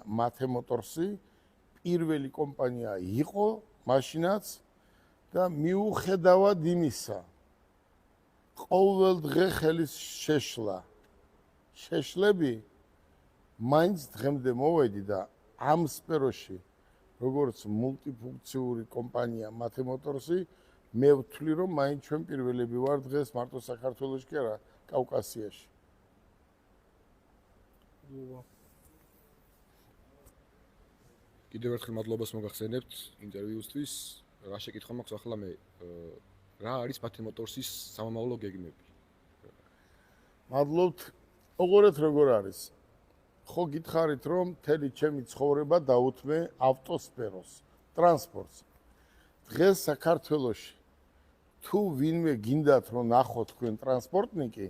Mate Motorsi პირველი კომპანია იყო მაშინაც და მიუხედავად იმისა ყოველ დღე ხელის შეშლები მაინც დღემდე მოვედი და ამ სფეროში როგორც მულტიფუნქციური კომპანია Mate Motorsi მე ვთვლი რომ მაინც ჩვენ პირველები ვარ დღეს მარტო საქართველოში კი არა კავკასიაში კიდევ ერთხელ მადლობას მოგახსენებთ ინტერვიუსთვის. რა შეკითხვა მაქვს ახლა მე რა არის Mate Motorsi-ის სამომავლო გეგმები? მადლობთ. ოღონდ როგორ არის? ხო გითხარით რომ მთელი ჩემი ცხოვრება დაუთმე ავტოსფეროს, ტრანსპორტს. დღეს საქართველოში თუ ვინმე გინდათ რომ ნახოთ თქვენ ტრანსპორტნიკი,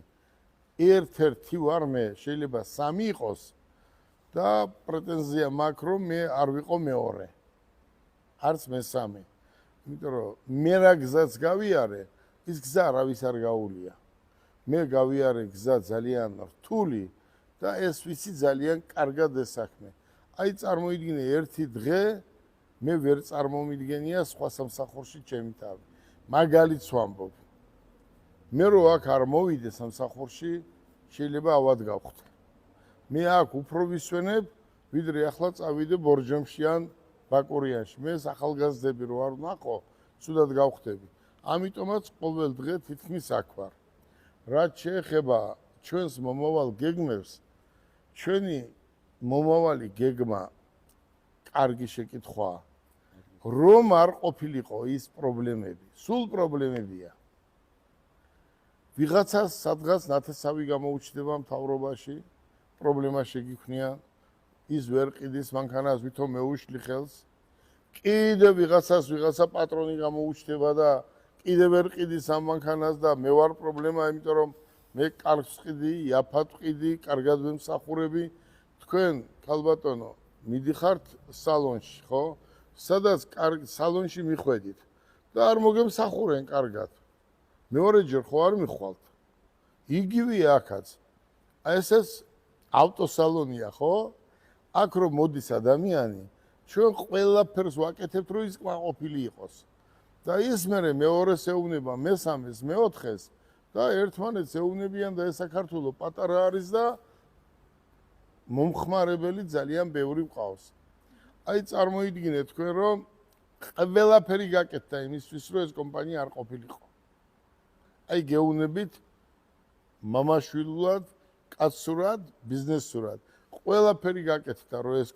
ერთ-ერთი ვარ მე, შეიძლება სამი იყოს და პრეტენზია მაქვს რომ მე არ ვიყო მეორე. არც მესამე. იმიტომ რომ მე რა გზაც გავიარე, ის გზა არავის არ გაუულია. მე გავიარე გზა ძალიან რთული და ეს ვიცი ძალიან კარგად ესაქმე. აი წარმოიდგინე ერთი დღე მე ვერ წარმომიდგენია სხვა სამსახურში ჩემი თავი. მაგალითს ვამბობ. მე რო აქ არ მოვიდე სამსახურში, შეიძლება ავად გავხდე. მე აქ უფრო ვისვენებ, ვიდრე ახლა წავიდე ბორჯომში ან ბაკურიანში. მე ახალგაზრდები რო არ ვნახო, ცუდად გავხდები. ამიტომაც ყოველ დღე თითქმის აქ ვარ. რაც შეეხება ჩვენს მომავალ გეგმებს, ჩვენი მომავალი გეგმა კარგი შეკითხვაა. რომ არ ყოფილიყო ის პრობლემები, სულ პრობლემებია. ვიღაცას სადღაც ნათესავი გამოუჩნდება მთავრობაში, პრობლემა შეგიქმნია, ის ვერ ყიდის მანქანას, ვითომ მეუშლი ხელს. კიდე ვიღაცას ვიღაცა პატრონი გამოუჩნდება და კიდე ვერ ყიდის ამ მანქანას და მე ვარ პრობლემა, იმიტომ რომ მე კარგს ვყიდი, იაფად ვყიდი, კარგად ვემსახურები. თქვენ, ქალბატონო, მიდიხართ სალონში, ხო? სადაც სალონში მიხვედით და არ მოგემსახურენ კარგად. მეორეჯერ ხო არ მიხვალთ. იგივეა აქაც. აი ეს ავტოსალონია, ხო? აქ რომ მოდის ადამიანი, ჩვენ ყველაფერს ვაკეთებთ, რომ ის კმაყოფილი იყოს. და ის მეორეს ეუბნება, მესამეს, მეოთხეს და ერთმანეთს ეუბნებიან და ეს საქართველო პატარა არის და მომხმარებელი ძალიან ბევრი მყავს. აი წარმოიდგინეთ თქვენ რომ ყველაფერი გაკეთდა იმისთვის რომ ეს კომპანია არ ყოფილიყო. აი გეუბნებით მამაშვილულად, კაცურად, ბიზნესურად. ყველაფერი გაკეთდა რომ ეს